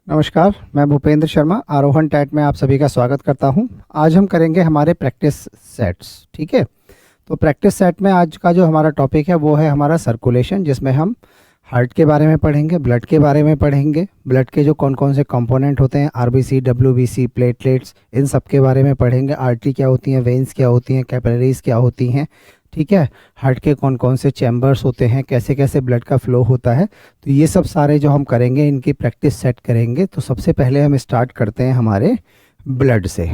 नमस्कार, मैं भूपेंद्र शर्मा आरोहण टैट में आप सभी का स्वागत करता हूं। आज हम करेंगे हमारे प्रैक्टिस सेट्स। ठीक है, तो प्रैक्टिस सेट में आज का जो हमारा टॉपिक है वो है हमारा सर्कुलेशन, जिसमें हम हार्ट के बारे में पढ़ेंगे, ब्लड के बारे में पढ़ेंगे, ब्लड के जो कौन कौन से कंपोनेंट होते हैं, आरबीसी, डब्ल्यूबीसी, प्लेटलेट्स, इन सब के बारे में पढ़ेंगे। आर्टरी क्या होती हैं, वेन्स क्या होती हैं, कैपिलरीज क्या होती हैं। ठीक है, हार्ट के कौन कौन से चैम्बर्स होते हैं, कैसे कैसे ब्लड का फ्लो होता है, तो ये सब सारे जो हम करेंगे इनकी प्रैक्टिस सेट करेंगे। तो सबसे पहले हम स्टार्ट करते हैं हमारे ब्लड से।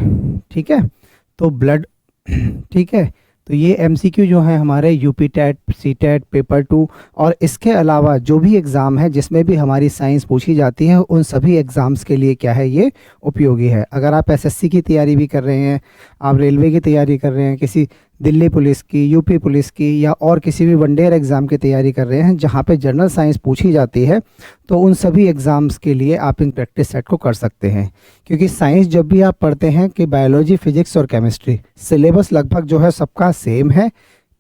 ठीक है, तो ब्लड ठीक है, तो ये एमसीक्यू जो है हमारे UP TET, C TET, paper 2 और इसके अलावा जो भी एग्ज़ाम है जिसमें भी हमारी साइंस पूछी जाती है उन सभी एग्ज़ाम्स के लिए क्या है, ये उपयोगी है। अगर आप एसएससी की तैयारी भी कर रहे हैं, आप रेलवे की तैयारी कर रहे हैं, किसी दिल्ली पुलिस की, यूपी पुलिस की या और किसी भी वनडेयर एग्ज़ाम की तैयारी कर रहे हैं जहाँ पे जनरल साइंस पूछी जाती है, तो उन सभी एग्ज़ाम्स के लिए आप इन प्रैक्टिस सेट को कर सकते हैं। क्योंकि साइंस जब भी आप पढ़ते हैं कि बायोलॉजी, फिजिक्स और केमिस्ट्री, सिलेबस लगभग जो है सबका सेम है।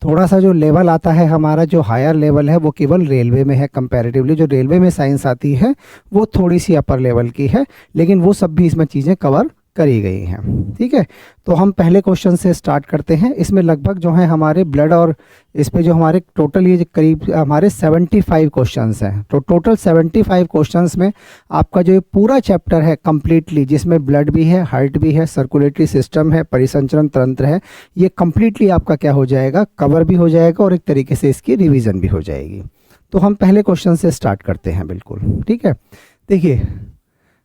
थोड़ा सा जो लेवल आता है हमारा, जो हायर लेवल है, वो केवल रेलवे में है। कंपैरेटिवली जो रेलवे में साइंस आती है वो थोड़ी सी अपर लेवल की है, लेकिन वो सब भी इसमें चीज़ें कवर करी गई हैं। ठीक है, तो हम पहले क्वेश्चन से स्टार्ट करते हैं। इसमें लगभग जो है हमारे ब्लड और इस पे जो हमारे टोटल ये करीब हमारे 75 क्वेश्चंस हैं। तो टोटल 75 क्वेश्चंस में आपका जो ये पूरा चैप्टर है कंप्लीटली, जिसमें ब्लड भी है, हार्ट भी है, सर्कुलेटरी सिस्टम है, परिसंचरण तंत्र है, ये कंप्लीटली आपका क्या हो जाएगा, कवर भी हो जाएगा और एक तरीके से इसकी रिविज़न भी हो जाएगी। तो हम पहले क्वेश्चन से स्टार्ट करते हैं। बिल्कुल ठीक है, देखिए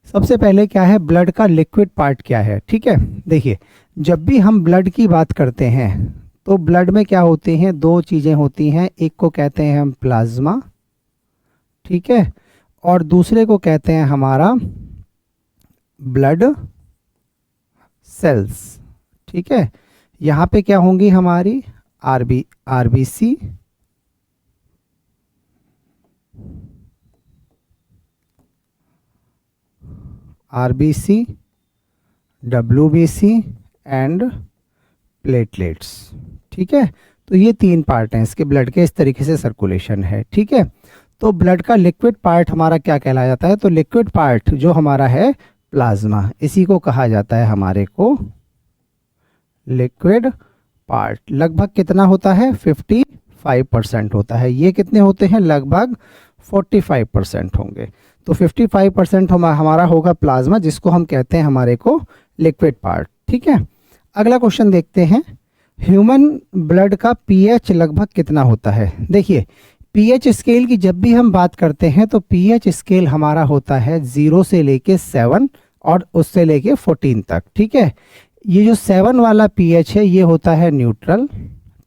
सबसे पहले क्या है, ब्लड का लिक्विड पार्ट क्या है। ठीक है, देखिए जब भी हम ब्लड की बात करते हैं तो ब्लड में क्या होती हैं, दो चीज़ें होती हैं। एक को कहते हैं हम प्लाज्मा, ठीक है, और दूसरे को कहते हैं हमारा ब्लड सेल्स। ठीक है, यहाँ पे क्या होंगी हमारी RBC, RBC, WBC and platelets. ठीक है, तो ये तीन पार्ट हैं इसके ब्लड के, इस तरीके से सर्कुलेशन है। ठीक है, तो ब्लड का लिक्विड पार्ट हमारा क्या कहलाया जाता है, तो लिक्विड पार्ट जो हमारा है प्लाज्मा, इसी को कहा जाता है हमारे को लिक्विड पार्ट। लगभग कितना होता है, 55% होता है। ये कितने होते हैं, लगभग 45% होंगे। तो 55% हमारा होगा प्लाज्मा, जिसको हम कहते हैं हमारे को लिक्विड पार्ट। ठीक है, अगला क्वेश्चन देखते हैं। ह्यूमन ब्लड का पीएच लगभग कितना होता है। देखिए पीएच स्केल की जब भी हम बात करते हैं तो पीएच स्केल हमारा होता है 0 से लेके 7 और उससे लेके 14 तक। ठीक है, ये जो 7 वाला पीएच है ये होता है न्यूट्रल।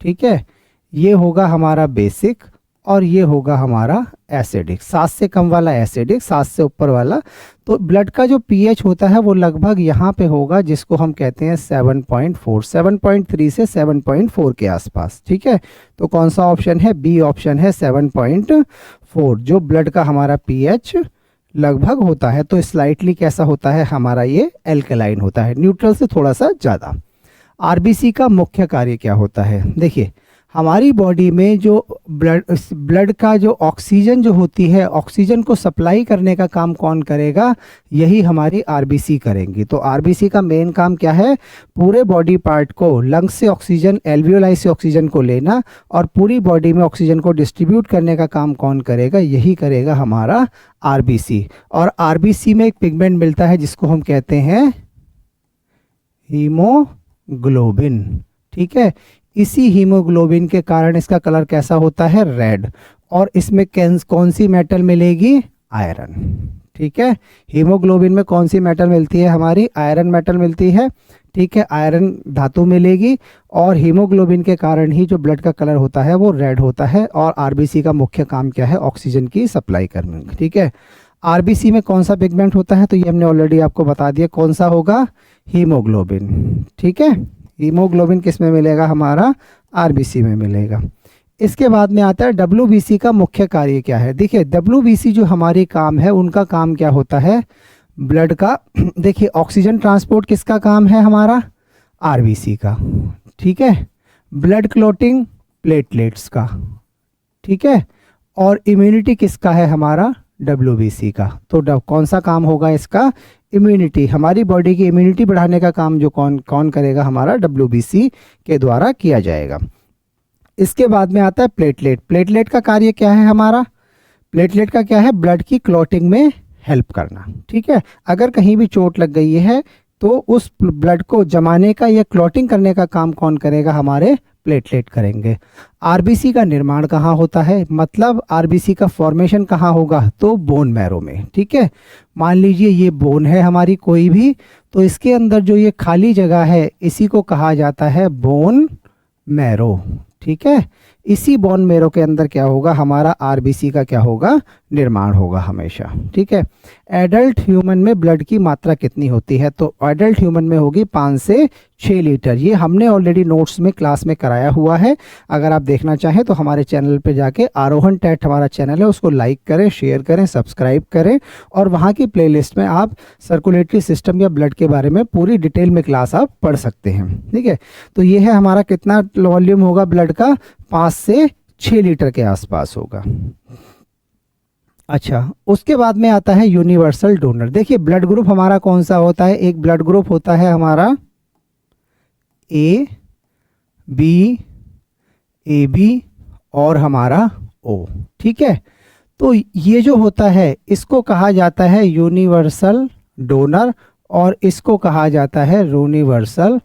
ठीक है, ये होगा हमारा बेसिक और ये होगा हमारा एसिडिक। 7 से कम वाला एसिडिक, 7 से ऊपर वाला। तो ब्लड का जो पीएच होता है वो लगभग यहाँ पे होगा, जिसको हम कहते हैं 7.4, 7.3 से 7.4 के आसपास। ठीक है, तो कौन सा ऑप्शन है, बी ऑप्शन है 7.4, जो ब्लड का हमारा पीएच लगभग होता है। तो स्लाइटली कैसा होता है हमारा, ये एल्कलाइन होता है, न्यूट्रल से थोड़ा सा ज़्यादा। आरबीसी का मुख्य कार्य क्या होता है, देखिए हमारी बॉडी में जो ब्लड का जो ऑक्सीजन जो होती है, ऑक्सीजन को सप्लाई करने का काम कौन करेगा, यही हमारी आरबीसी करेंगी। तो आरबीसी का मेन काम क्या है, पूरे बॉडी पार्ट को, लंग्स से ऑक्सीजन, एल्वियोलाई से ऑक्सीजन को लेना और पूरी बॉडी में ऑक्सीजन को डिस्ट्रीब्यूट करने का काम कौन करेगा, यही करेगा हमारा आरबीसी। और आरबीसी में एक पिगमेंट मिलता है जिसको हम कहते हैं हीमोग्लोबिन। ठीक है, इसी हीमोग्लोबिन के कारण इसका कलर कैसा होता है, रेड। और इसमें कौन सी मेटल मिलेगी, आयरन। ठीक है, हीमोग्लोबिन में कौन सी मेटल मिलती है, हमारी आयरन मेटल मिलती है। ठीक है, आयरन धातु मिलेगी और हीमोग्लोबिन के कारण ही जो ब्लड का कलर होता है वो रेड होता है। और आरबीसी का मुख्य काम क्या है, ऑक्सीजन की सप्लाई करना। ठीक है, आरबीसी में कौन सा पिगमेंट होता है, तो ये हमने ऑलरेडी आपको बता दिया, कौन सा होगा, हीमोग्लोबिन। ठीक है, हीमोग्लोबिन किस में मिलेगा, हमारा आरबीसी में मिलेगा। इसके बाद में आता है डब्ल्यूबीसी का मुख्य कार्य क्या है। देखिए डब्ल्यूबीसी जो हमारी काम है, उनका काम क्या होता है, ब्लड का देखिए ऑक्सीजन ट्रांसपोर्ट किसका काम है, हमारा आरबीसी का। ठीक है, ब्लड क्लॉटिंग प्लेटलेट्स का। ठीक है, और इम्यूनिटी किसका है, हमारा WBC का। तो कौन सा काम होगा इसका? इम्यूनिटी, हमारी बॉडी की इम्यूनिटी बढ़ाने का काम जो कौन कौन करेगा? हमारा WBC के द्वारा किया जाएगा। इसके बाद में आता है प्लेटलेट। प्लेटलेट का कार्य क्या है हमारा? प्लेटलेट का क्या है? ब्लड की क्लॉटिंग में हेल्प करना। ठीक है, अगर कहीं भी चोट लग गई है तो उस ब्लड को जमाने का या क्लॉटिंग करने का काम कौन करेगा? हमारे प्लेटलेट करेंगे। आरबीसी का निर्माण कहाँ होता है? मतलब आरबीसी का फॉर्मेशन कहाँ होगा? तो बोन मैरो में। ठीक है, मान लीजिए ये बोन है हमारी कोई भी, तो इसके अंदर जो ये खाली जगह है इसी को कहा जाता है बोन मैरो। ठीक है, इसी बोन मैरो के अंदर क्या होगा? हमारा आरबीसी का क्या होगा? निर्माण होगा हमेशा। ठीक है, एडल्ट ह्यूमन में ब्लड की मात्रा कितनी होती है? तो एडल्ट ह्यूमन में होगी 5 से 6 लीटर। ये हमने ऑलरेडी नोट्स में क्लास में कराया हुआ है। अगर आप देखना चाहें तो हमारे चैनल पे जाके आरोहन टैट हमारा चैनल है, उसको लाइक करें, शेयर करें, सब्सक्राइब करें, और वहाँ की प्लेलिस्ट में आप सर्कुलेटरी सिस्टम या ब्लड के बारे में पूरी डिटेल में क्लास आप पढ़ सकते हैं। ठीक है, तो ये है हमारा कितना वॉल्यूम होगा ब्लड का? 5 से 6 लीटर के आसपास होगा। अच्छा, उसके बाद में आता है यूनिवर्सल डोनर। देखिए ब्लड ग्रुप हमारा कौन सा होता है? एक ब्लड ग्रुप होता है हमारा AB और हमारा O। ठीक है, तो ये जो होता है इसको कहा जाता है यूनिवर्सल डोनर और इसको कहा जाता है यूनिवर्सल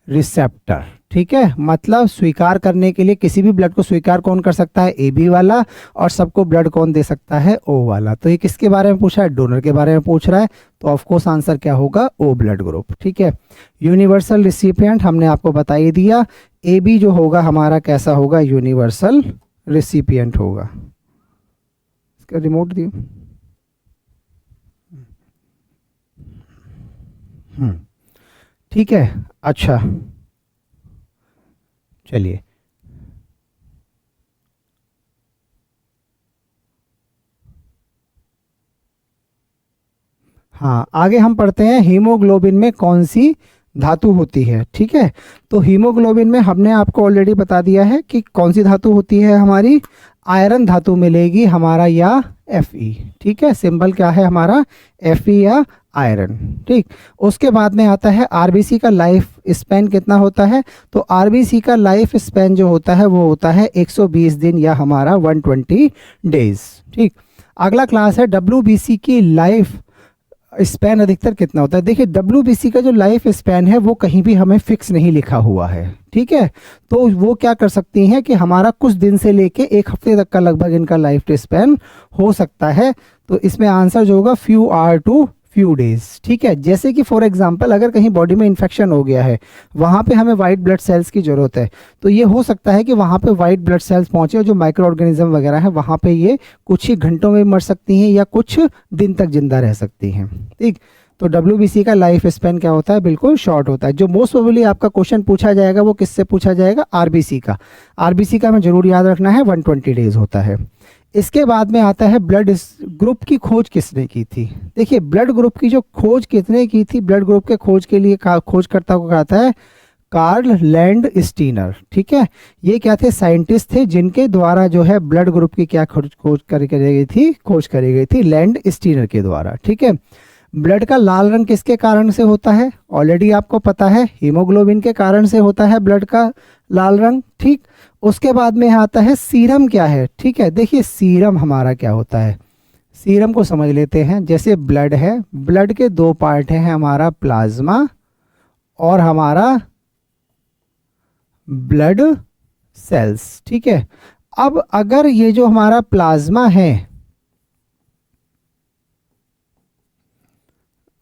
रिसेप्टर। ठीक है, मतलब स्वीकार करने के लिए किसी भी ब्लड को स्वीकार कौन कर सकता है? AB वाला, और सबको ब्लड कौन दे सकता है? O वाला। तो ये किसके बारे में पूछा है? डोनर के बारे में पूछ रहा है, तो ऑफ कोर्स आंसर क्या होगा? O blood group. ठीक है, यूनिवर्सल रिसिपिएंट हमने आपको बता ही दिया। AB जो होगा हमारा कैसा होगा? यूनिवर्सल रिसिपिएंट होगा। इसका रिमोट दियो। ठीक है, अच्छा चलिए, हाँ आगे हम पढ़ते हैं हीमोग्लोबिन में कौन सी धातु होती है। ठीक है, तो हीमोग्लोबिन में हमने आपको ऑलरेडी बता दिया है कि कौन सी धातु होती है हमारी। आयरन धातु मिलेगी हमारा या Fe। ठीक है, सिंबल क्या है हमारा? Fe या आयरन। ठीक, उसके बाद में आता है आरबीसी का लाइफ स्पैन कितना होता है? तो आरबीसी का लाइफ स्पैन जो होता है वो होता है 120 दिन या हमारा 120 डेज। ठीक, अगला क्लास है WBC की लाइफ स्पैन अधिकतर कितना होता है। देखिए WBC का जो लाइफ स्पैन है वो कहीं भी हमें फिक्स नहीं लिखा हुआ है। ठीक है, तो वो क्या कर सकती हैं कि हमारा कुछ दिन से लेके 1 हफ्ते तक का लगभग इनका लाइफ स्पैन हो सकता है। तो इसमें आंसर जो होगा few hour to few days. ठीक है, जैसे कि फॉर एग्जांपल अगर कहीं बॉडी में इन्फेक्शन हो गया है, वहाँ पे हमें वाइट ब्लड सेल्स की ज़रूरत है, तो ये हो सकता है कि वहाँ पे वाइट ब्लड सेल्स पहुँचे और जो माइक्रो ऑर्गेनिज्म वगैरह है वहाँ पे ये कुछ ही घंटों में मर सकती हैं या कुछ दिन तक जिंदा रह सकती हैं। ठीक, तो WBC का लाइफ स्पैन क्या होता है? बिल्कुल शॉर्ट होता है। जो मोस्ट प्रोबेबली आपका क्वेश्चन पूछा जाएगा वो किससे पूछा जाएगा? आरबीसी का। आरबीसी का हमें जरूर याद रखना है 120 डेज होता है। इसके बाद में आता है ब्लड ग्रुप की खोज किसने की थी। देखिए ब्लड ग्रुप की जो खोज किसने की थी? ब्लड ग्रुप के खोज के लिए खोजकर्ता को कहता है कार्ल लैंड स्टीनर। ठीक है, ये क्या थे? साइंटिस्ट थे जिनके द्वारा जो है ब्लड ग्रुप की क्या खोज करी गई थी लैंड स्टीनर के द्वारा। ठीक है, ब्लड का लाल रंग किसके कारण से होता है? ऑलरेडी आपको पता है, हीमोग्लोबिन के कारण से होता है ब्लड का लाल रंग। ठीक, उसके बाद में आता है सीरम क्या है। ठीक है, देखिए सीरम हमारा क्या होता है, सीरम को समझ लेते हैं। जैसे ब्लड है, ब्लड के 2 पार्ट हैं, हमारा प्लाज्मा और हमारा ब्लड सेल्स। ठीक है, अब अगर ये जो हमारा प्लाज्मा है,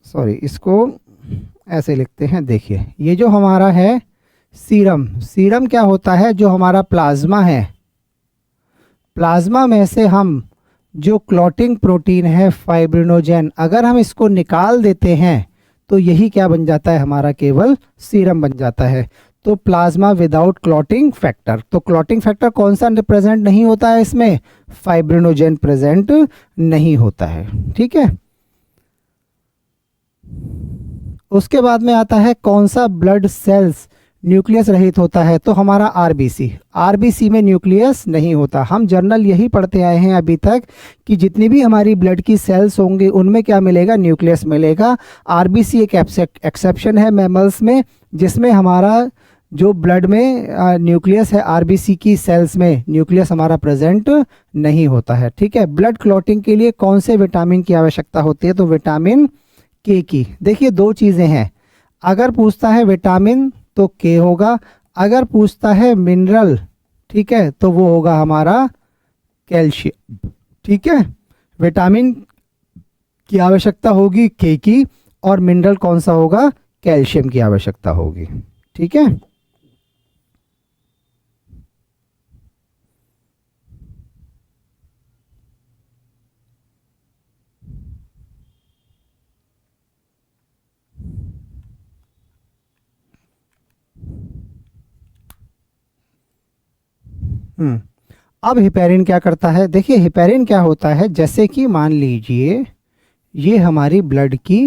सॉरी इसको ऐसे लिखते हैं। देखिए ये जो हमारा है सीरम, सीरम क्या होता है? जो हमारा प्लाज्मा है, प्लाज्मा में से हम जो क्लॉटिंग प्रोटीन है फाइब्रिनोजेन, अगर हम इसको निकाल देते हैं तो यही क्या बन जाता है? हमारा केवल सीरम बन जाता है। तो प्लाज्मा विदाउट क्लॉटिंग फैक्टर। तो क्लॉटिंग फैक्टर कौन सा प्रेजेंट नहीं होता है इसमें? फाइब्रिनोजेन प्रेजेंट नहीं होता है। ठीक है, उसके बाद में आता है कौन सा ब्लड सेल्स न्यूक्लियस रहित होता है, तो हमारा आरबीसी, आरबीसी में न्यूक्लियस नहीं होता। हम जनरल यही पढ़ते आए हैं अभी तक कि जितनी भी हमारी ब्लड की सेल्स होंगी उनमें क्या मिलेगा, न्यूक्लियस मिलेगा। आरबीसी एक एक्सेप्शन है मैमल्स में, जिसमें हमारा जो ब्लड में न्यूक्लियस है, आरबीसी की सेल्स में न्यूक्लियस हमारा प्रेजेंट नहीं होता है। ठीक है, ब्लड क्लॉटिंग के लिए कौन से विटामिन की आवश्यकता होती है, तो विटामिन के की। देखिए दो चीज़ें हैं, अगर पूछता है विटामिन तो के होगा, अगर पूछता है मिनरल, ठीक है, तो वो होगा हमारा कैल्शियम। ठीक है, विटामिन की आवश्यकता होगी के की, और मिनरल कौन सा होगा, कैल्शियम की आवश्यकता होगी। ठीक है, अब हिपेरिन क्या करता है, देखिए हिपेरिन क्या होता है, जैसे कि मान लीजिए ये हमारी ब्लड की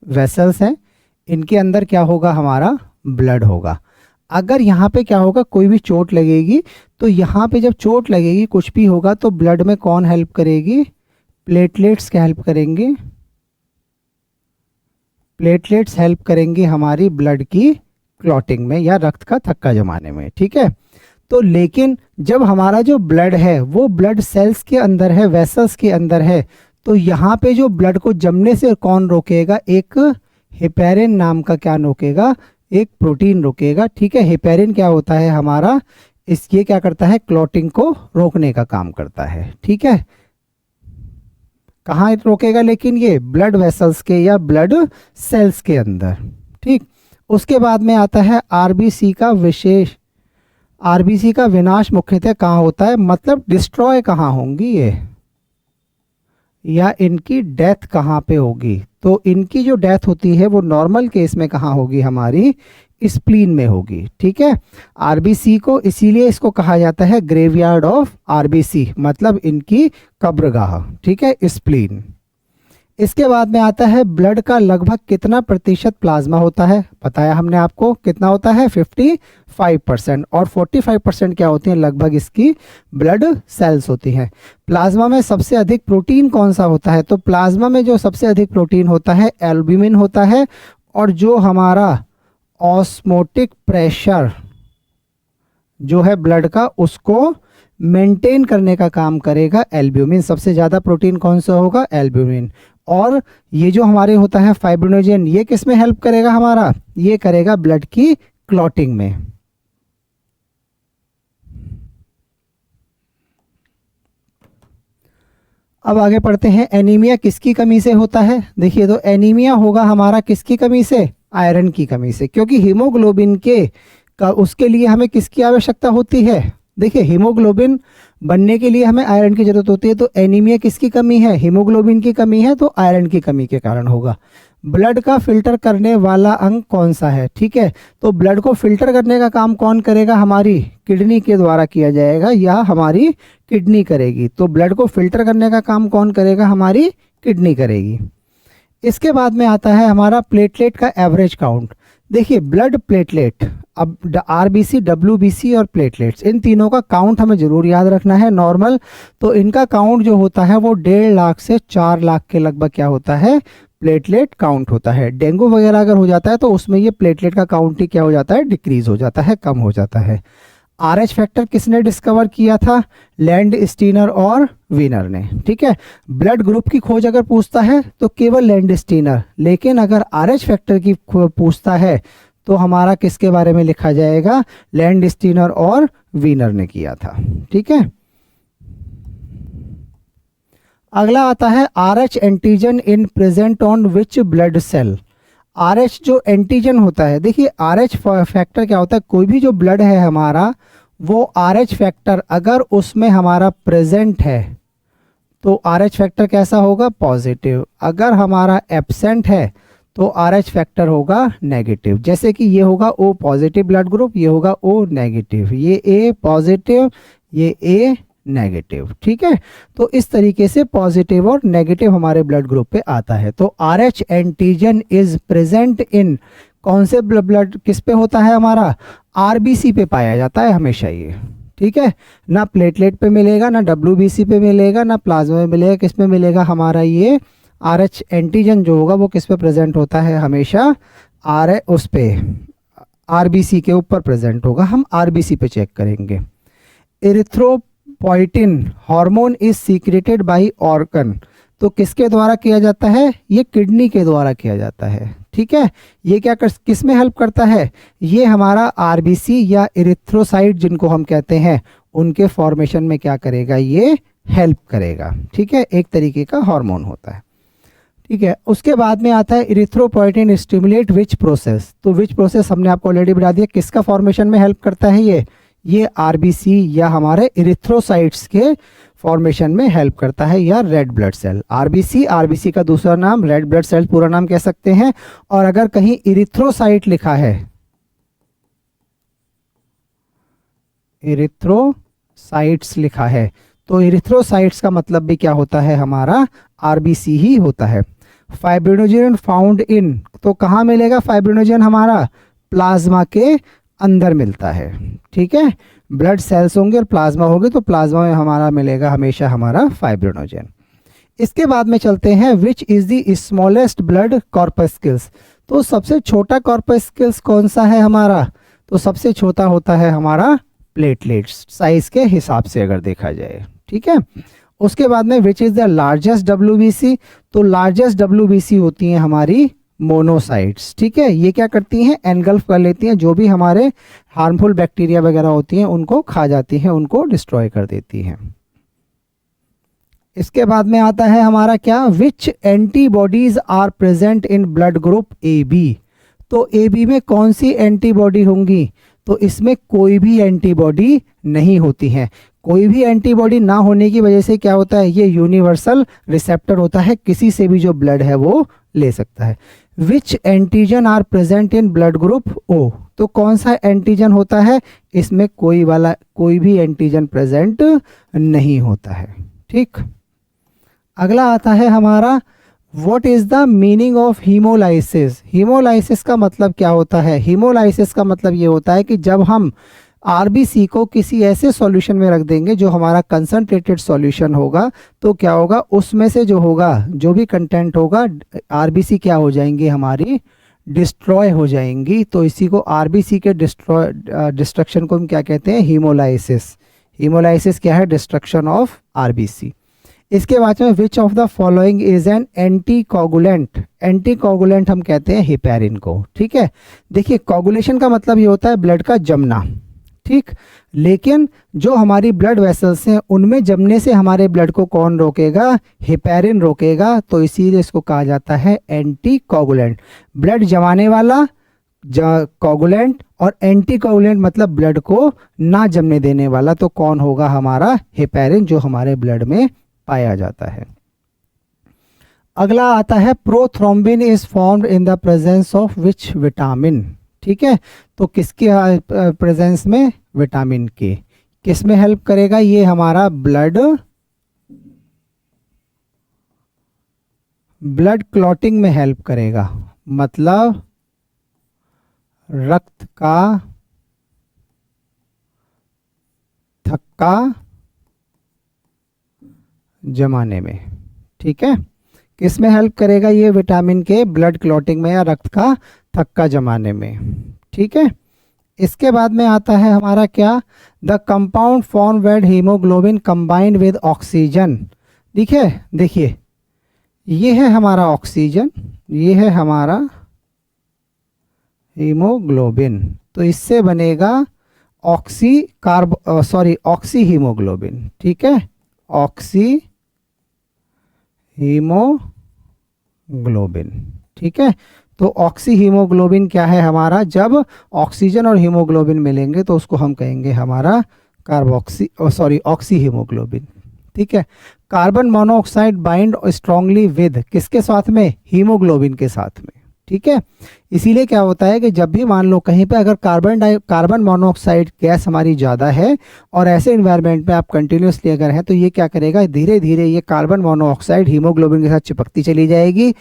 वेसल्स हैं, इनके अंदर क्या होगा, हमारा ब्लड होगा। अगर यहाँ पे क्या होगा, कोई भी चोट लगेगी, तो यहाँ पे जब चोट लगेगी कुछ भी होगा, तो ब्लड में कौन हेल्प करेगी, प्लेटलेट्स क्या हेल्प करेंगे, प्लेटलेट्स हेल्प करेंगे हमारी ब्लड की क्लॉटिंग में या रक्त का थक्का जमाने में। ठीक है, तो लेकिन जब हमारा जो ब्लड है वो ब्लड सेल्स के अंदर है, वेसल्स के अंदर है, तो यहाँ पे जो ब्लड को जमने से कौन रोकेगा, एक हिपेरिन नाम का क्या रोकेगा, एक प्रोटीन रोकेगा। ठीक है, हिपेरिन क्या होता है हमारा, ये क्या करता है, क्लॉटिंग को रोकने का काम करता है। ठीक है, कहाँ रोकेगा, लेकिन ये ब्लड वेसल्स के या ब्लड सेल्स के अंदर। ठीक, उसके बाद में आता है आरबीसी का विशेष, आरबीसी का विनाश मुख्यतः कहाँ होता है, मतलब डिस्ट्रॉय कहाँ होंगी ये, या इनकी डेथ कहाँ पे होगी, तो इनकी जो डेथ होती है वो नॉर्मल केस में कहाँ होगी, हमारी स्प्लीन में होगी। ठीक है, आरबीसी को इसीलिए इसको कहा जाता है ग्रेवयार्ड ऑफ आरबीसी, मतलब इनकी कब्रगाह। ठीक है, स्प्लीन। इसके बाद में आता है ब्लड का लगभग कितना प्रतिशत प्लाज्मा होता है, बताया हमने आपको कितना होता है, 55%, और 45% क्या होती हैं, लगभग इसकी ब्लड सेल्स होती हैं। प्लाज्मा में सबसे अधिक प्रोटीन कौन सा होता है, तो प्लाज्मा में जो सबसे अधिक प्रोटीन होता है एल्ब्यूमिन होता है, और जो हमारा ऑस्मोटिक प्रेशर जो है ब्लड का उसको मेंटेन करने का काम करेगा एल्ब्यूमिन। सबसे ज़्यादा प्रोटीन कौन सा होगा, एल्ब्यूमिन। और ये जो हमारे होता है फाइब्रिनोजेन, ये किस में हेल्प करेगा, हमारा ये करेगा ब्लड की क्लॉटिंग में। अब आगे पढ़ते हैं, एनीमिया किसकी कमी से होता है। देखिए तो एनीमिया होगा हमारा किसकी कमी से, आयरन की कमी से, क्योंकि हीमोग्लोबिन के का उसके लिए हमें किसकी आवश्यकता होती है, देखिए हीमोग्लोबिन बनने के लिए हमें आयरन की जरूरत होती है। तो एनीमिया किसकी कमी है, हीमोग्लोबिन की कमी है, तो आयरन की कमी के कारण होगा। ब्लड का फिल्टर करने वाला अंग कौन सा है, ठीक है, तो ब्लड को फिल्टर करने का काम कौन करेगा, हमारी किडनी के द्वारा किया जाएगा या हमारी किडनी करेगी। तो ब्लड को फिल्टर करने का काम कौन करेगा, हमारी किडनी करेगी। इसके बाद में आता है हमारा प्लेटलेट का एवरेज काउंट। देखिए ब्लड प्लेटलेट, अब आरबीसी, डब्ल्यूबीसी और प्लेटलेट्स, इन तीनों का काउंट हमें जरूर याद रखना है। नॉर्मल तो इनका काउंट जो होता है वो 1.5 लाख से 4 लाख के लगभग क्या होता है, प्लेटलेट काउंट होता है। डेंगू वगैरह अगर हो जाता है तो उसमें ये प्लेटलेट का काउंट ही क्या हो जाता है, डिक्रीज हो जाता है, कम हो जाता है। आरएच फैक्टर किसने डिस्कवर किया था, लैंड स्टीनर और वीनर ने। ठीक है, ब्लड ग्रुप की खोज अगर पूछता है तो केवल लैंड स्टीनर, लेकिन अगर आरएच फैक्टर की पूछता है तो हमारा किसके बारे में लिखा जाएगा, लैंड स्टीनर और वीनर ने किया था। ठीक है, अगला आता है Rh antigen in present on which blood cell. Rh जो एंटीजन होता है, देखिए आरएच फैक्टर क्या होता है, कोई भी जो ब्लड है हमारा वो आरएच फैक्टर अगर उसमें हमारा प्रेजेंट है तो आरएच फैक्टर कैसा होगा, पॉजिटिव। अगर हमारा एब्सेंट है तो आरएच फैक्टर होगा नेगेटिव। जैसे कि ये होगा ओ पॉजिटिव ब्लड ग्रुप, ये होगा ओ नेगेटिव, ये ए पॉजिटिव, ये ए नेगेटिव। ठीक है, तो इस तरीके से पॉजिटिव और नेगेटिव हमारे ब्लड ग्रुप पे आता है। तो RH antigen is present in कौन से ब्लड किस पे होता है हमारा, आरबीसी पे पाया जाता है हमेशा ये, ठीक है। ना प्लेटलेट पे मिलेगा, ना डब्ल्यूबीसी पे मिलेगा, ना प्लाज्मा में मिलेगा, किस में मिलेगा हमारा ये आरएच एंटीजन जो होगा वो किस पे प्रेजेंट होता है हमेशा, उस पे आरबीसी के ऊपर प्रेजेंट होगा। हम आरबीसी पे चेक करेंगे। Erythropoietin hormone is secreted by organ, तो किसके द्वारा किया जाता है, ये किडनी के द्वारा किया जाता है, ठीक है। ये क्या किस में हेल्प करता है, ये हमारा आरबीसी या इरिथ्रोसाइट जिनको हम कहते हैं उनके फॉर्मेशन में क्या करेगा, ये हेल्प करेगा, ठीक है। एक तरीके का हार्मोन होता है, ठीक है। उसके बाद में आता है इरिथ्रोपोइटिन स्टिमुलेट विच प्रोसेस, तो विच प्रोसेस हमने आपको ऑलरेडी बता दिया, किसका फॉर्मेशन में हेल्प करता है ये आरबीसी या हमारे इरिथ्रोसाइट्स के फॉर्मेशन में हेल्प करता है, या रेड ब्लड सेल। आरबीसी का दूसरा नाम रेड ब्लड सेल पूरा नाम कह सकते हैं। और अगर कहीं इरिथ्रोसाइट लिखा है, इरिथ्रोसाइट्स लिखा है, तो इरिथ्रोसाइट्स का मतलब भी क्या होता है हमारा, आरबीसी ही होता है। फाइब्रिनोजन फाउंड इन, तो कहाँ मिलेगा फाइब्रिनोजन हमारा, प्लाज्मा के अंदर मिलता है, ठीक है। ब्लड सेल्स होंगे और प्लाज्मा होगी, तो प्लाज्मा में हमारा मिलेगा हमेशा हमारा फाइब्रिनोजन। इसके बाद में चलते हैं, which is the smallest blood corpuscles, तो सबसे छोटा कॉर्पस्कल्स कौन सा है हमारा, तो सबसे छोटा होता है हमारा प्लेटलेट्स साइज के हिसाब से अगर देखा जाए, ठीक है। उसके बाद में विच इज द लार्जेस्ट डब्ल्यूबीसी, तो लार्जेस्ट डब्ल्यूबीसी होती हैं हमारी मोनोसाइट्स, ठीक है। ये क्या करती हैं, एनगल्फ कर लेती हैं, जो भी हमारे हार्मफुल बैक्टीरिया वगैरह होती हैं उनको खा जाती हैं, उनको डिस्ट्रॉय कर देती हैं। इसके बाद में आता है हमारा क्या, which antibodies are present in blood group A B, तो ए बी में कौन सी एंटीबॉडी होंगी, तो इसमें कोई भी एंटीबॉडी नहीं होती है। कोई भी एंटीबॉडी ना होने की वजह से क्या होता है, ये यूनिवर्सल रिसेप्टर होता है, किसी से भी जो ब्लड है वो ले सकता है। Which antigen are present in blood group O, तो कौन सा एंटीजन होता है, इसमें कोई भी एंटीजन प्रेजेंट नहीं होता है, ठीक। अगला आता है हमारा, what is the meaning of haemolysis, haemolysis का मतलब क्या होता है, हीमोलाइसिस का मतलब ये होता है कि जब हम आरबीसी को किसी ऐसे सॉल्यूशन में रख देंगे जो हमारा कंसंट्रेटेड सॉल्यूशन होगा, तो क्या होगा, उसमें से जो होगा, जो भी कंटेंट होगा, आरबीसी क्या हो जाएंगी हमारी, डिस्ट्रॉय हो जाएंगी। तो इसी को आरबीसी के डिस्ट्रक्शन को हम क्या कहते हैं, हीमोलाइसिस। हीमोलाइसिस क्या है, डिस्ट्रक्शन ऑफ आरबीसी। इसके बाद में which of the following is an anticoagulant, anticoagulant हम कहते हैं हिपैरिन को, ठीक है। देखिए कोगुलेशन का मतलब ये होता है ब्लड का जमना, ठीक। लेकिन जो हमारी ब्लड वेसल्स हैं उनमें जमने से हमारे ब्लड को कौन रोकेगा, हिपैरिन रोकेगा, तो इसीलिए इसको कहा जाता है एंटीकोगुलेंट। ब्लड जमाने वाला कोगुलेंट और एंटीकोगुलेंट मतलब ब्लड को ना जमने देने वाला, तो कौन होगा हमारा, हिपैरिन, जो हमारे ब्लड में पाया जाता है। अगला आता है, prothrombin is formed in the presence of which vitamin, ठीक है। तो किसके प्रेजेंस में, विटामिन के। किस में हेल्प करेगा, ये हमारा ब्लड क्लॉटिंग में हेल्प करेगा, मतलब रक्त का थक्का जमाने में, ठीक है। किस में हेल्प करेगा ये, विटामिन के ब्लड क्लॉटिंग में या रक्त का थक्का जमाने में, ठीक है। इसके बाद में आता है हमारा क्या, the compound form when haemoglobin combined with oxygen. देखिए ये है हमारा ऑक्सीजन, ये है हमारा हीमोग्लोबिन, तो इससे बनेगा ऑक्सी हीमोग्लोबिन, ठीक है, ऑक्सी हीमोग्लोबिन, ठीक है। तो ऑक्सी हीमोग्लोबिन क्या है हमारा, जब ऑक्सीजन और हीमोग्लोबिन मिलेंगे तो उसको हम कहेंगे हमारा ऑक्सी हीमोग्लोबिन, ठीक है। Carbon monoxide bind strongly with, किसके साथ में, हीमोग्लोबिन के साथ में, ठीक है। इसीलिए क्या होता है कि जब भी मान लो कहीं पे अगर कार्बन मोनोऑक्साइड गैस हमारी ज़्यादा है और ऐसे इन्वायरमेंट में आप कंटिन्यूसली अगर हैं तो ये क्या करेगा, धीरे धीरे ये कार्बन मोनोऑक्साइड हीमोग्लोबिन के साथ चिपकती चली जाएगी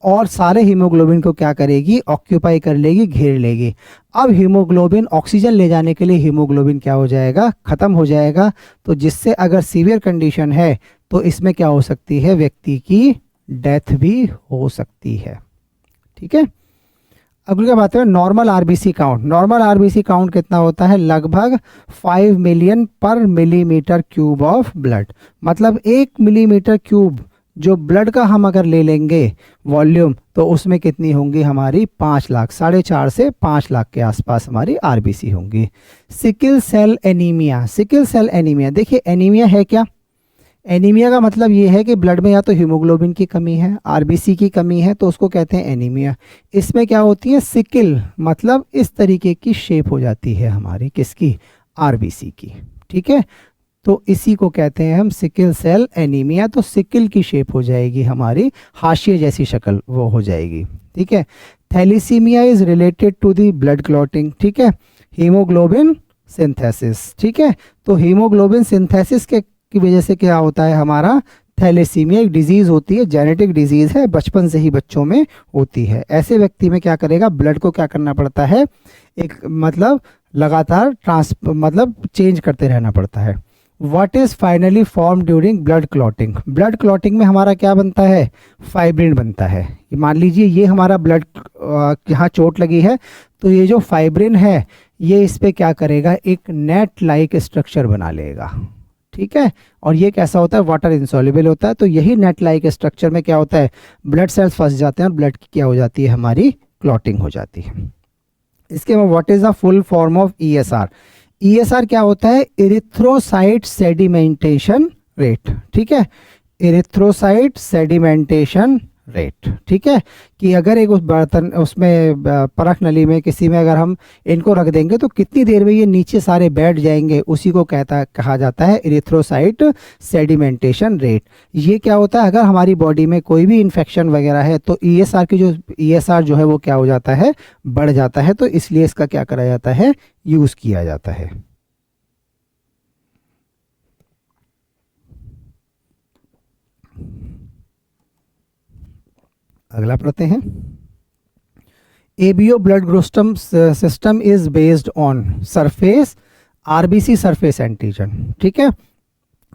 और सारे हीमोग्लोबिन को क्या करेगी, ऑक्यूपाई कर लेगी, घेर लेगी। अब हीमोग्लोबिन ऑक्सीजन ले जाने के लिए हीमोग्लोबिन क्या हो जाएगा, ख़त्म हो जाएगा। तो जिससे अगर सीवियर कंडीशन है तो इसमें क्या हो सकती है, व्यक्ति की डेथ भी हो सकती है। ठीक है। अगली क्या बात है, normal RBC count. Normal RBC count कितना होता है, लगभग 5 मिलियन पर मिलीमीटर क्यूब ऑफ ब्लड। मतलब 1 मिलीमीटर क्यूब जो ब्लड का हम अगर ले लेंगे वॉल्यूम, तो उसमें कितनी होंगी हमारी, 5 लाख, 4.5 से 5 लाख के आसपास हमारी आरबीसी होंगी। Sickle cell anaemia. Sickle cell anaemia, देखिए एनीमिया है क्या, एनीमिया का मतलब ये है कि ब्लड में या तो हीमोग्लोबिन की कमी है, आरबीसी की कमी है, तो उसको कहते हैं एनीमिया। इसमें क्या होती है, सिकल मतलब इस तरीके की शेप हो जाती है हमारी, किसकी, आरबीसी की। ठीक है, तो इसी को कहते हैं हम सिकल सेल एनीमिया। तो सिकल की शेप हो जाएगी हमारी, हाशिए जैसी शक्ल वो हो जाएगी। ठीक है। Thalassaemia is related to the blood clotting. ठीक है, हीमोग्लोबिन सिंथेसिस। ठीक है, तो हीमोग्लोबिन सिंथेसिस के की वजह से क्या होता है हमारा, थैलेसीमिया एक डिजीज़ होती है, जेनेटिक डिजीज़ है, बचपन से ही बच्चों में होती है। ऐसे व्यक्ति में क्या करेगा, ब्लड को क्या करना पड़ता है, एक मतलब लगातार मतलब चेंज करते रहना पड़ता है। What is finally form during blood clotting. Blood clotting में हमारा क्या बनता है, फाइब्रिन बनता है। मान लीजिए ये हमारा ब्लड यहाँ चोट लगी है, तो ये जो फाइब्रिन है ये इस पर क्या करेगा, एक नेट लाइक स्ट्रक्चर बना लेगा। ठीक है, और ये कैसा होता है, वाटर इंसॉल्युबल होता है। तो यही नेट लाइक स्ट्रक्चर में क्या होता है, ब्लड सेल्स फंस जाते हैं और ब्लड की क्या हो जाती है, हमारी क्लॉटिंग हो जाती है। इसके बाद what is the full form of ESR. ESR क्या होता है, इरिथ्रोसाइट सेडिमेंटेशन रेट। ठीक है, इरिथ्रोसाइट सेडिमेंटेशन रेट। ठीक है, कि अगर एक उस बर्तन उसमें परख नली में किसी में अगर हम इनको रख देंगे तो कितनी देर में ये नीचे सारे बैठ जाएंगे, उसी को कहा जाता है इरिथ्रोसाइट सेडिमेंटेशन रेट। ये क्या होता है, अगर हमारी बॉडी में कोई भी इन्फेक्शन वगैरह है तो ईएसआर जो है वो क्या हो जाता है, बढ़ जाता है। तो इसलिए इसका क्या करा जाता है, यूज किया जाता है। अगला पढ़ते हैं। एबीओ ब्लड ग्रोस्टम system is based on surface RBC surface antigen. ठीक है,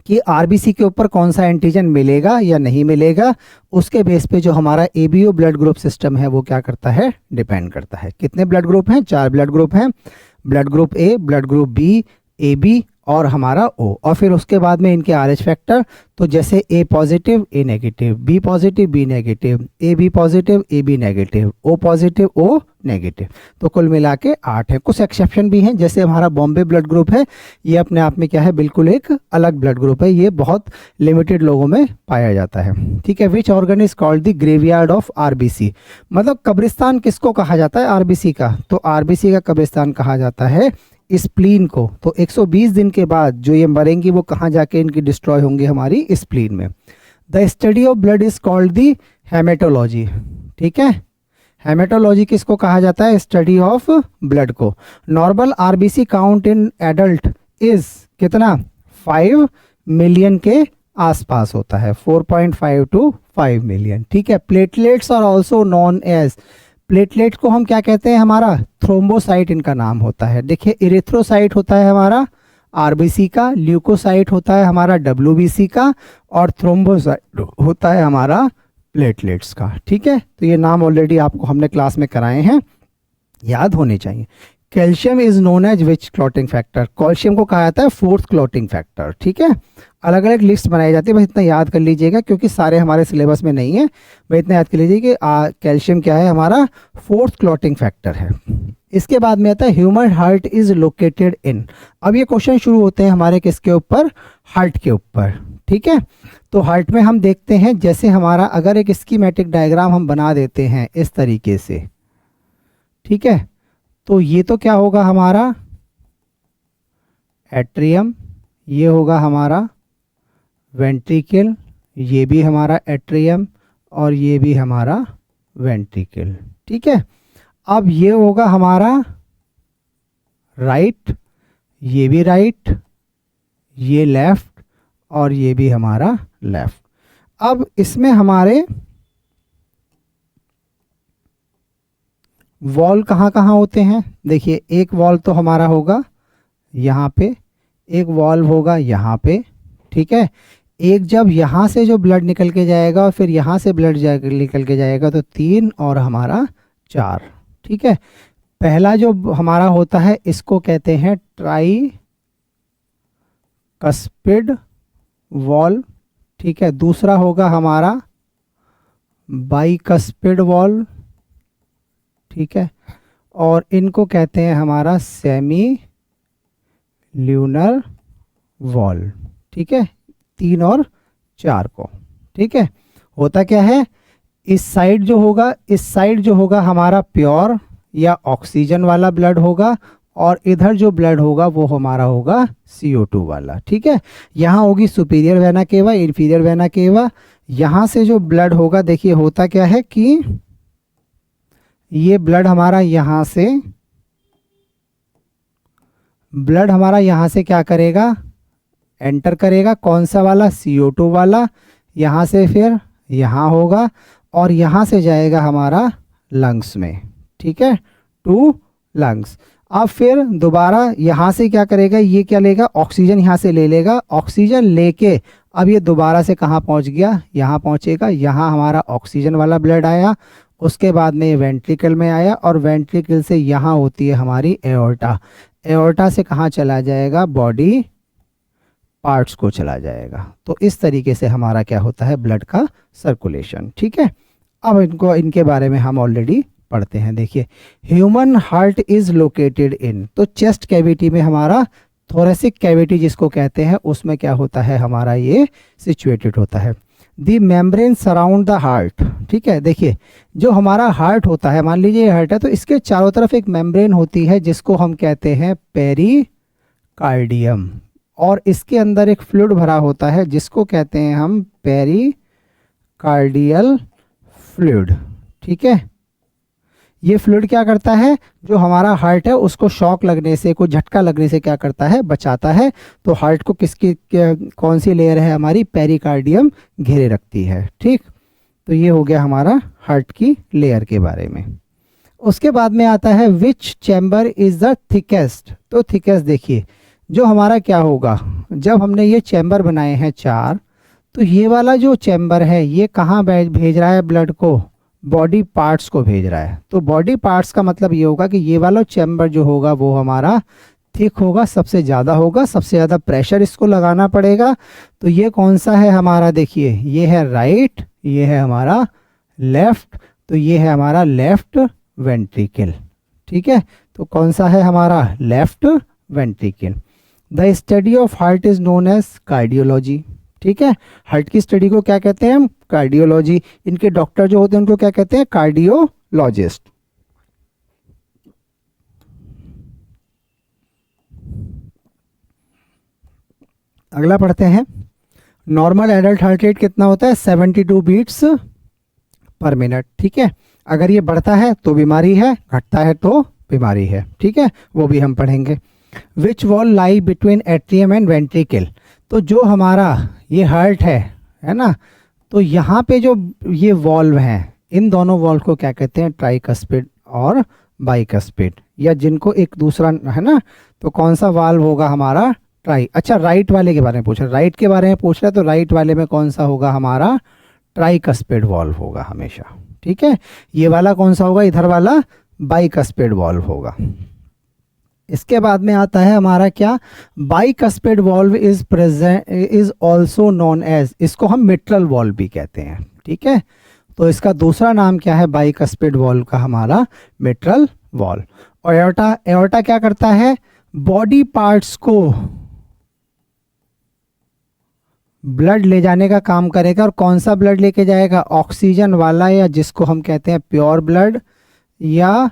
कि आरबीसी के ऊपर कौन सा एंटीजन मिलेगा या नहीं मिलेगा, उसके बेस पे जो हमारा एबीओ ब्लड ग्रुप सिस्टम है वो क्या करता है, डिपेंड करता है। कितने ब्लड ग्रुप हैं, 4 ब्लड ग्रुप हैं, blood group A, blood group B, A B और हमारा ओ। और फिर उसके बाद में इनके आरएच फैक्टर, तो जैसे A positive A negative, B positive B negative, A B positive A B negative, O positive O negative. तो कुल मिला के 8 है। कुछ एक्सेप्शन भी हैं, जैसे हमारा बॉम्बे ब्लड ग्रुप है, ये अपने आप में क्या है, बिल्कुल एक अलग ब्लड ग्रुप है, ये बहुत लिमिटेड लोगों में पाया जाता है। ठीक है। Which organ is called the graveyard of RBC. मतलब कब्रिस्तान किसको कहा जाता है, आरबीसी का। तो आरबीसी का कब्रिस्तान कहा जाता है स्प्लीन को। तो 120 दिन के बाद जो ये मरेंगी वो कहाँ जाके इनकी डिस्ट्रॉय होंगी, हमारी स्प्लीन में। The study of blood is called the haematology. ठीक है, हेमेटोलॉजी किसको कहा जाता है, स्टडी ऑफ ब्लड को। Normal RBC count in adult is कितना, 5 मिलियन के आसपास होता है, 4.5 to 5 मिलियन। ठीक है। Platelets are also known as, platelet को हम क्या कहते हैं, हमारा थ्रोम्बोसाइट इनका नाम होता है। देखिए इरिथ्रोसाइट होता है हमारा आरबीसी का, ल्यूकोसाइट होता है हमारा डब्ल्यूबीसी का, और थ्रोम्बोसाइट होता है हमारा प्लेटलेट्स का। ठीक है, तो ये नाम ऑलरेडी आपको हमने क्लास में कराए हैं, याद होने चाहिए। Calcium is known as which clotting factor, calcium को कहा जाता है 4th क्लॉटिंग फैक्टर। ठीक है, अलग अलग लिस्ट बनाई जाती है, बस इतना याद कर लीजिएगा क्योंकि सारे हमारे सिलेबस में नहीं है। बस इतना याद कर लीजिए कि कैल्शियम क्या है, हमारा 4th क्लॉटिंग फैक्टर है। इसके बाद में आता है human heart is located in. अब ये क्वेश्चन शुरू होते हैं हमारे किसके ऊपर, हार्ट के ऊपर। ठीक है, तो हार्ट में हम देखते हैं, जैसे हमारा अगर एक स्कीमेटिक डायग्राम हम बना देते हैं इस तरीके से, ठीक है, तो ये तो क्या होगा हमारा एट्रियम, ये होगा हमारा वेंट्रिकल, ये भी हमारा एट्रियम और ये भी हमारा वेंट्रिकल। ठीक है, अब ये होगा हमारा राइट, ये भी राइट, ये लेफ्ट और ये भी हमारा लेफ्ट। अब इसमें हमारे वॉल कहाँ कहाँ होते हैं, देखिए एक वॉल तो हमारा होगा यहाँ पे, एक वॉल्व होगा यहाँ पे। ठीक है, एक जब यहाँ से जो ब्लड निकल के जाएगा और फिर यहाँ से ब्लड निकल के जाएगा तो 3 और हमारा 4। ठीक है, पहला जो हमारा होता है इसको कहते हैं ट्राई कस्पिड वॉल्व। ठीक है, दूसरा होगा हमारा बाइकस्पिड वॉल्व। ठीक है, और इनको कहते हैं हमारा सेमी ल्यूनर वॉल्व। ठीक है, 3 और 4 को। ठीक है, होता क्या है, इस साइड जो होगा, इस साइड जो होगा हमारा प्योर या ऑक्सीजन वाला ब्लड होगा और इधर जो ब्लड होगा वो हमारा होगा CO2 वाला। ठीक है, यहाँ होगी superior vena cava, inferior vena cava. यहाँ से जो ब्लड होगा, देखिए होता क्या है कि ये ब्लड हमारा यहाँ से, ब्लड हमारा यहाँ से क्या करेगा, एंटर करेगा, कौन सा वाला, CO2 वाला। यहाँ से फिर यहाँ होगा और यहाँ से जाएगा हमारा लंग्स में। ठीक है, टू लंग्स। अब फिर दोबारा यहाँ से क्या करेगा, ये क्या लेगा, ऑक्सीजन यहाँ से ले लेगा। ऑक्सीजन लेके अब ये दोबारा से कहाँ पहुँच गया, यहाँ पहुँचेगा। यहाँ हमारा ऑक्सीजन वाला ब्लड आया, उसके बाद में ये वेंट्रिकल में आया और वेंट्रिकल से यहाँ होती है हमारी एओर्टा। एओर्टा से कहाँ चला जाएगा, बॉडी पार्ट्स को चला जाएगा। तो इस तरीके से हमारा क्या होता है, ब्लड का सर्कुलेशन। ठीक है, अब इनके बारे में हम ऑलरेडी पढ़ते हैं। देखिए, human heart is located in, तो चेस्ट कैविटी में हमारा थोरेसिक कैविटी जिसको कहते हैं, उसमें क्या होता है हमारा, ये सिचुएटेड होता है। दी मेम्ब्रेन सराउंड द हार्ट। ठीक है, देखिए जो हमारा हार्ट होता है, मान लीजिए हार्ट है, तो इसके चारों तरफ एक मेम्ब्रेन होती है जिसको हम कहते हैं पेरिकार्डियम, और इसके अंदर एक फ्लूइड भरा होता है जिसको कहते हैं हम पेरिकार्डियल फ्लूइड। ठीक है, ये फ्लूइड क्या करता है, जो हमारा हार्ट है उसको शॉक लगने से, कोई झटका लगने से क्या करता है, बचाता है। तो हार्ट को कौन सी लेयर है हमारी, पेरिकार्डियम घेरे रखती है। ठीक, तो ये हो गया हमारा हार्ट की लेयर के बारे में। उसके बाद में आता है which chamber is the thickest. तो थिकेस्ट देखिए, जो हमारा क्या होगा, जब हमने ये चैम्बर बनाए हैं 4, तो ये वाला जो चैम्बर है ये कहाँ भेज रहा है ब्लड को, बॉडी पार्ट्स को भेज रहा है। तो बॉडी पार्ट्स का मतलब ये होगा कि ये वाला चैम्बर जो होगा वो हमारा थिक होगा, सबसे ज़्यादा होगा, सबसे ज़्यादा प्रेशर इसको लगाना पड़ेगा। तो ये कौन सा है हमारा, देखिए ये है राइट, ये है हमारा लेफ्ट, तो ये है हमारा लेफ्ट वेंट्रिकल। ठीक है, तो कौन सा है हमारा, left ventricle. The study of heart is known as cardiology. ठीक है, हार्ट की स्टडी को क्या कहते हैं हम, कार्डियोलॉजी। इनके डॉक्टर जो होते हैं उनको क्या कहते हैं, कार्डियोलॉजिस्ट। अगला पढ़ते हैं, नॉर्मल एडल्ट हार्ट रेट कितना होता है, 72 बीट्स पर मिनट। ठीक है, अगर ये बढ़ता है तो बीमारी है, घटता है तो बीमारी है। ठीक है, वो भी हम पढ़ेंगे। Which wall lie between atrium and ventricle. तो जो हमारा ये हार्ट है ना, तो यहाँ पे जो ये वॉल्व हैं, इन दोनों वॉल्व को क्या कहते हैं, ट्राइकस्पिड और बाइकस्पिड, या जिनको एक दूसरा है ना, तो कौन सा वाल्व होगा हमारा, ट्राई। अच्छा, राइट वाले के बारे में पूछ रहा है, राइट के बारे में पूछ रहा है, तो राइट वाले में कौन सा होगा हमारा, ट्राइकस्पिड वॉल्व होगा हमेशा। ठीक है, ये वाला कौन सा होगा, इधर वाला बाइकस्पिड वॉल्व होगा। इसके बाद में आता है हमारा क्या, bicuspid valve is also known as, इसको हम मिट्रल वॉल्व भी कहते हैं। ठीक है, तो इसका दूसरा नाम क्या है बाइकस्पिड वॉल्व का, हमारा मिट्रल वॉल्व। और एओर्टा क्या करता है, बॉडी पार्ट्स को ब्लड ले जाने का काम करेगा। और कौन सा ब्लड लेके जाएगा, ऑक्सीजन वाला, या जिसको हम कहते हैं प्योर ब्लड या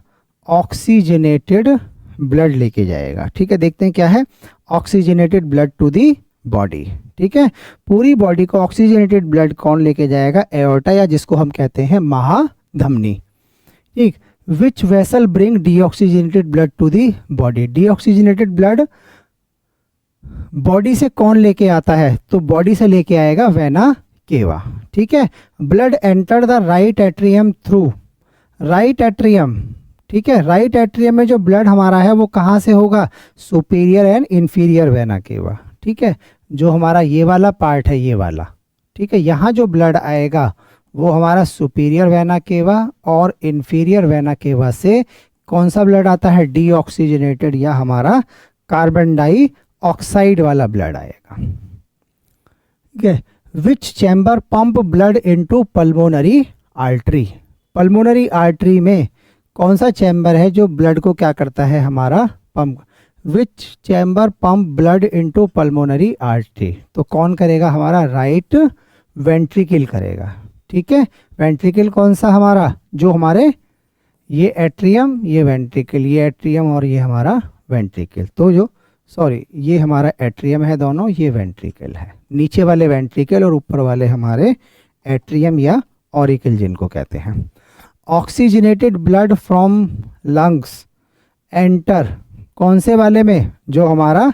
ऑक्सीजनेटेड ब्लड लेके जाएगा। ठीक है, देखते हैं क्या है, oxygenated blood to the body. ठीक है, पूरी बॉडी को ऑक्सीजनेटेड ब्लड कौन लेके जाएगा, एओर्टा, या जिसको हम कहते हैं धमनी, ठीक। Which vessel bring deoxygenated blood to the body, deoxygenated blood body से कौन लेके आता है, तो बॉडी से लेके आएगा वेना केवा, ठीक है। Blood enter the right atrium through, right atrium, ठीक है। राइट एट्रियम में जो ब्लड हमारा है वो कहाँ से होगा, superior and inferior vena cava, ठीक है। जो हमारा ये वाला पार्ट है, ये वाला, ठीक है, यहाँ जो ब्लड आएगा वो हमारा सुपीरियर वेना केवा और इंफीरियर वेना केवा से कौन सा ब्लड आता है, डीऑक्सीजनेटेड या हमारा कार्बन डाइऑक्साइड वाला ब्लड आएगा, ठीक है। Which chamber pump blood into pulmonary artery, pulmonary artery में कौन सा चैम्बर है जो ब्लड को क्या करता है हमारा pump, which chamber pump blood into pulmonary artery, तो कौन करेगा हमारा राइट वेंट्रिकल करेगा, ठीक है। वेंट्रिकल कौन सा हमारा, जो हमारे ये एट्रियम, ये वेंट्रिकल, ये एट्रियम और ये हमारा वेंट्रिकल, तो जो सॉरी ये हमारा एट्रियम है दोनों, ये वेंट्रिकल है, नीचे वाले वेंट्रिकल और ऊपर वाले हमारे एट्रियम या ऑरिकल जिनको कहते हैं। Oxygenated blood from lungs enter कौन से वाले में, जो हमारा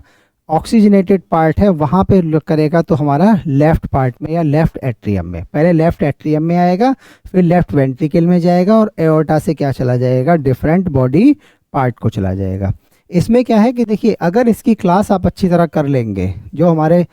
ऑक्सीजनेटेड पार्ट है वहाँ पे करेगा, तो हमारा लेफ्ट पार्ट में या लेफ्ट एट्रियम में, पहले लेफ्ट एट्रियम में आएगा, फिर लेफ्ट वेंट्रिकल में जाएगा और एओर्टा से क्या चला जाएगा, डिफरेंट बॉडी पार्ट को चला जाएगा। इसमें क्या है कि देखिए, अगर इसकी क्लास आप अच्छी तरह कर लेंगे, जो हमारे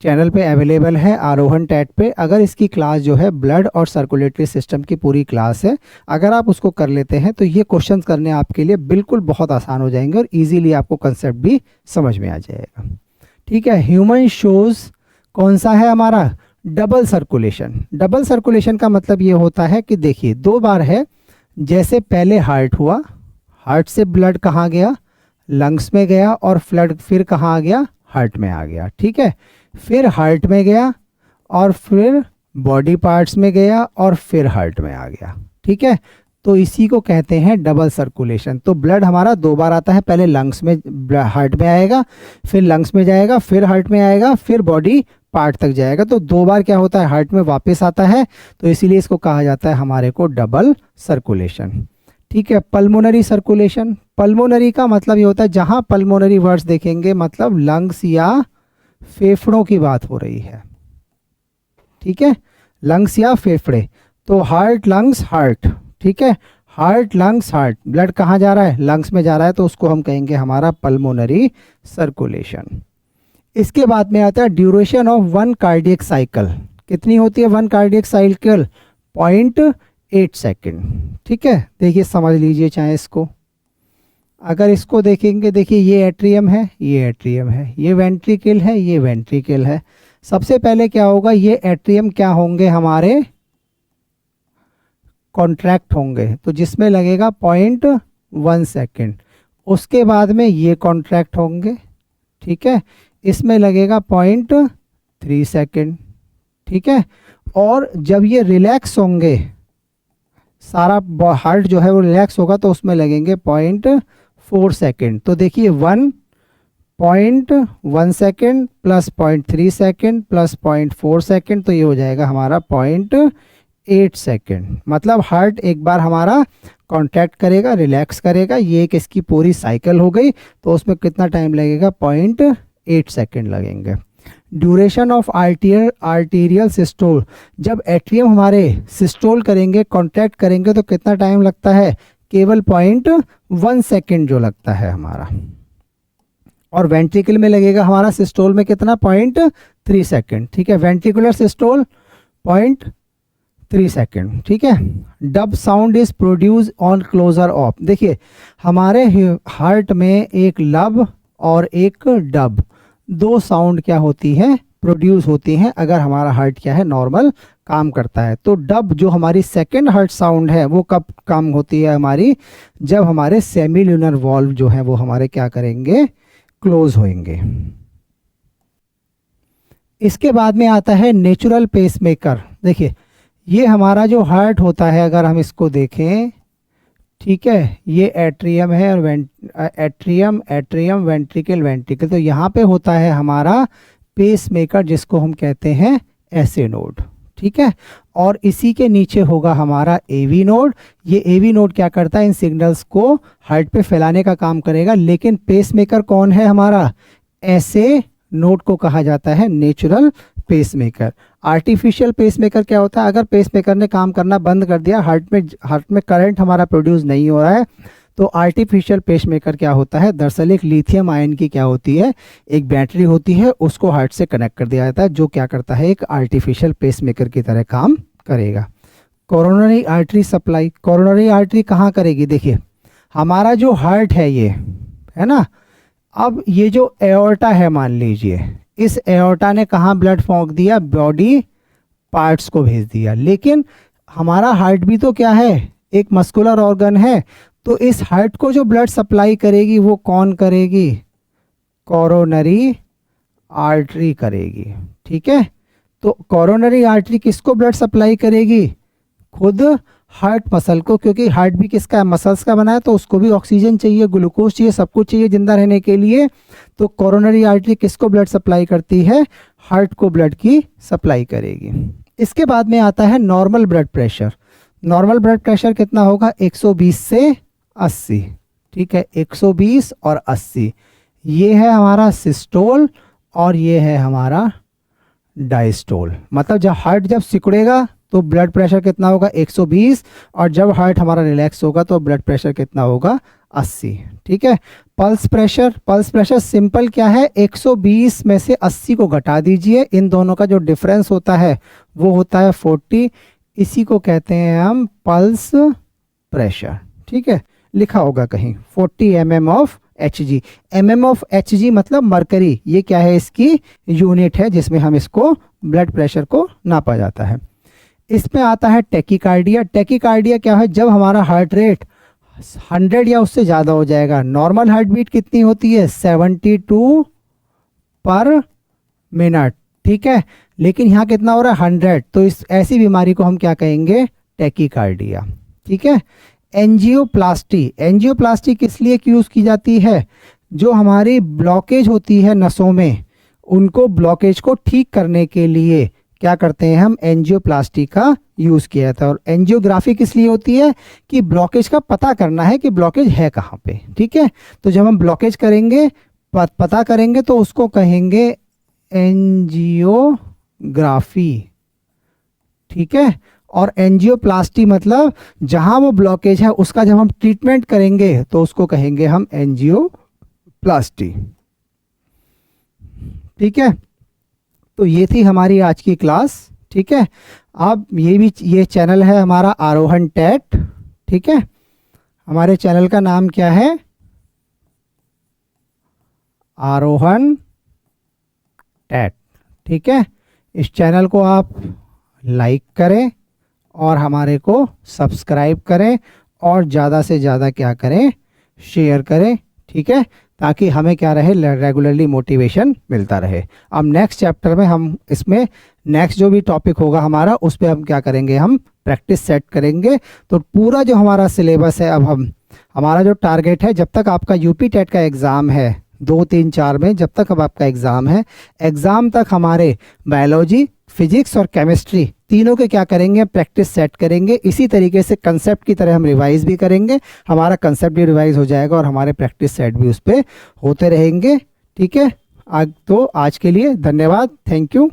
चैनल पे अवेलेबल है आरोहन टैट पे, अगर इसकी क्लास जो है ब्लड और सर्कुलेटरी सिस्टम की पूरी क्लास है, अगर आप उसको कर लेते हैं तो ये क्वेश्चंस करने आपके लिए बिल्कुल बहुत आसान हो जाएंगे और इजीली आपको कंसेप्ट भी समझ में आ जाएगा, ठीक है। ह्यूमन शोज कौन सा है हमारा, डबल सर्कुलेशन। डबल सर्कुलेशन का मतलब ये होता है कि देखिए 2 बार है, जैसे पहले हार्ट हुआ, हार्ट से ब्लड कहाँ गया, लंग्स में गया, और फ्लड फिर कहाँ आ गया, हार्ट में आ गया, ठीक है। फिर हार्ट में गया और फिर बॉडी पार्ट्स में गया और फिर हार्ट में आ गया, ठीक है। तो इसी को कहते हैं डबल सर्कुलेशन। तो ब्लड हमारा 2 बार आता है, पहले लंग्स में, हार्ट में आएगा, फिर लंग्स में जाएगा, फिर हार्ट में आएगा, फिर बॉडी पार्ट तक जाएगा। तो 2 बार क्या होता है, हार्ट में वापस आता है, तो इसीलिए इसको कहा जाता है हमारे को डबल सर्कुलेशन, ठीक है। पल्मोनरी सर्कुलेशन, पल्मोनरी का मतलब ये होता है, जहां पल्मोनरी वर्ड्स देखेंगे मतलब लंग्स या फेफड़ों की बात हो रही है, ठीक है, लंग्स या फेफड़े। तो हार्ट लंग्स हार्ट, ठीक है, हार्ट लंग्स हार्ट, ब्लड कहाँ जा रहा है, लंग्स में जा रहा है, तो उसको हम कहेंगे हमारा पल्मोनरी सर्कुलेशन। इसके बाद में आता है ड्यूरेशन ऑफ 1 कार्डियक साइकिल, कितनी होती है 1 कार्डियक साइकिल, 0.8 सेकेंड, ठीक है। देखिए समझ लीजिए चाहे इसको, अगर इसको देखेंगे, देखिए ये एट्रियम है, ये एट्रियम है, ये वेंट्रिकल है, ये वेंट्रिकल है। सबसे पहले क्या होगा, ये एट्रियम क्या होंगे हमारे, कॉन्ट्रैक्ट होंगे, तो जिसमें लगेगा 0.1 सेकेंड। उसके बाद में ये कॉन्ट्रैक्ट होंगे, ठीक है, इसमें लगेगा 0.3 सेकेंड, ठीक है। और जब ये रिलैक्स होंगे, सारा हार्ट जो है वो रिलैक्स होगा, तो उसमें लगेंगे 0.4 सेकेंड। तो देखिए 1.1 second plus 0.3 second plus 0.4 second, तो ये हो जाएगा हमारा 0.8 सेकेंड। मतलब हार्ट एक बार हमारा कॉन्ट्रैक्ट करेगा, रिलैक्स करेगा, ये एक इसकी पूरी साइकिल हो गई, तो उसमें कितना टाइम लगेगा, 0.8 सेकेंड लगेंगे। ड्यूरेशन ऑफ आर्टीरियल सिस्टोल, जब एट्रियम हमारे सिस्टोल करेंगे, कॉन्ट्रैक्ट करेंगे, तो कितना टाइम लगता है, केवल 0.1 सेकेंड जो लगता है हमारा। और वेंट्रिकल में लगेगा हमारा सिस्टोल में कितना, 0.3 सेकेंड, ठीक है। वेंट्रिकुलर सिस्टोल 0.3 सेकेंड, ठीक है। Dub sound is produce on closure of, देखिए हमारे हार्ट में एक लब और एक डब, 2 साउंड क्या होती है, प्रोड्यूस होती हैं अगर हमारा हार्ट क्या है, नॉर्मल काम करता है। तो डब जो हमारी सेकेंड हार्ट साउंड है वो कब काम होती है हमारी, जब हमारे सेमिल्यूनर वॉल्व जो है वो हमारे क्या करेंगे, क्लोज होंगे। इसके बाद में आता है नेचुरल पेसमेकर। देखिए ये हमारा जो हार्ट होता है, अगर हम इसको देखें, ठीक है, ये एट्रियम है और एट्रियम एट्रियम वेंट्रिकल वेंट्रिकल, तो यहाँ पे होता है हमारा पेसमेकर जिसको हम कहते हैं एसे नोड, ठीक है। और इसी के नीचे होगा हमारा एवी नोड। ये एवी नोड क्या करता है, इन सिग्नल्स को हार्ट पे फैलाने का काम करेगा। लेकिन पेसमेकर कौन है हमारा, ऐसे नोड को कहा जाता है नेचुरल पेसमेकर। आर्टिफिशियल पेसमेकर क्या होता है, अगर पेसमेकर ने काम करना बंद कर दिया, हार्ट में करंट हमारा प्रोड्यूस नहीं हो रहा है, तो आर्टिफिशियल पेसमेकर क्या होता है, दरअसल एक लिथियम आयन की क्या होती है, एक बैटरी होती है, उसको हार्ट से कनेक्ट कर दिया जाता है, जो क्या करता है, एक आर्टिफिशियल पेसमेकर की तरह काम करेगा। Coronary artery supply, coronary artery कहाँ करेगी, देखिए हमारा जो हार्ट है ये है ना, अब ये जो एओर्टा है मान लीजिए, इस एओर्टा ने कहाँ ब्लड फॉन्क दिया, बॉडी पार्ट्स को भेज दिया। लेकिन हमारा हार्ट भी तो क्या है, एक मस्कुलर ऑर्गन है, तो इस हार्ट को जो ब्लड सप्लाई करेगी वो कौन करेगी, कोरोनरी आर्टरी करेगी। ठीक है, तो कोरोनरी आर्टरी किसको ब्लड सप्लाई करेगी, खुद हार्ट मसल को, क्योंकि हार्ट भी किसका है, मसल्स का बना है, तो उसको भी ऑक्सीजन चाहिए, ग्लूकोज चाहिए, सब कुछ चाहिए जिंदा रहने के लिए। तो कोरोनरी आर्टरी किसको ब्लड सप्लाई करती है, हार्ट को ब्लड की सप्लाई करेगी। इसके बाद में आता है normal blood pressure. Normal blood pressure कितना होगा, 120 से 80। ठीक है, 120 और 80, ये है हमारा सिस्टोल और ये है हमारा डायस्टोल। मतलब जब हार्ट जब सिकुड़ेगा तो ब्लड प्रेशर कितना होगा, 120, और जब हार्ट हमारा रिलैक्स होगा तो ब्लड प्रेशर कितना होगा, 80। ठीक है, pulse pressure, pulse pressure simple क्या है, 120 में से 80 को घटा दीजिए, इन दोनों का जो डिफरेंस होता है वो होता है 40, इसी को कहते हैं हम पल्स प्रेशर। ठीक है, लिखा होगा कहीं 40 mm of Hg। mm of Hg मतलब मरकरी, ये क्या है, इसकी यूनिट है जिसमें हम इसको ब्लड प्रेशर को नापा जाता है। इसमें आता है टैकीकार्डिया। टैकीकार्डिया क्या है, जब हमारा हार्ट रेट 100 या उससे ज़्यादा हो जाएगा। नॉर्मल हार्ट बीट कितनी होती है, 72 पर मिनट। ठीक है, लेकिन यहाँ कितना हो रहा है, 100, तो इस ऐसी बीमारी को हम क्या कहेंगे, टैकीकार्डिया। ठीक है, एंजियोप्लास्टी, एंजियोप्लास्टी किस लिए यूज़ की जाती है, जो हमारी ब्लॉकेज होती है नसों में, उनको ब्लॉकेज को ठीक करने के लिए क्या करते हैं हम, एंजियोप्लास्टी का यूज़ किया जाता है। और एंजियोग्राफी किस लिए होती है, कि ब्लॉकेज का पता करना है कि ब्लॉकेज है कहाँ पे। ठीक है, तो जब हम ब्लॉकेज करेंगे, पता करेंगे, तो उसको कहेंगे एंजियोग्राफी। ठीक है, और एंजियोप्लास्टी मतलब जहाँ वो ब्लॉकेज है उसका जब हम ट्रीटमेंट करेंगे तो उसको कहेंगे हम एंजियोप्लास्टी। ठीक है, तो ये थी हमारी आज की क्लास। ठीक है, अब ये चैनल है हमारा आरोहण टैट। ठीक है, हमारे चैनल का नाम क्या है, आरोहण टैट। ठीक है, इस चैनल को आप लाइक करें और हमारे को सब्सक्राइब करें और ज़्यादा से ज़्यादा क्या करें, शेयर करें। ठीक है, ताकि हमें क्या रहे, रेगुलरली मोटिवेशन मिलता रहे। अब नेक्स्ट चैप्टर में हम इसमें नेक्स्ट जो भी टॉपिक होगा हमारा, उस पर हम क्या करेंगे, हम प्रैक्टिस सेट करेंगे। तो पूरा जो हमारा सिलेबस है, अब हमारा जो टारगेट है, जब तक आपका यूपी टेट का एग्ज़ाम है 2, 3, 4 में, जब तक अब आपका एग्ज़ाम है, एग्ज़ाम तक हमारे बायोलॉजी, फिजिक्स और केमिस्ट्री तीनों के क्या करेंगे, प्रैक्टिस सेट करेंगे। इसी तरीके से कंसेप्ट की तरह हम रिवाइज भी करेंगे, हमारा कंसेप्ट भी रिवाइज हो जाएगा और हमारे प्रैक्टिस सेट भी उस पर होते रहेंगे। ठीक है, तो आज के लिए धन्यवाद, थैंक यू।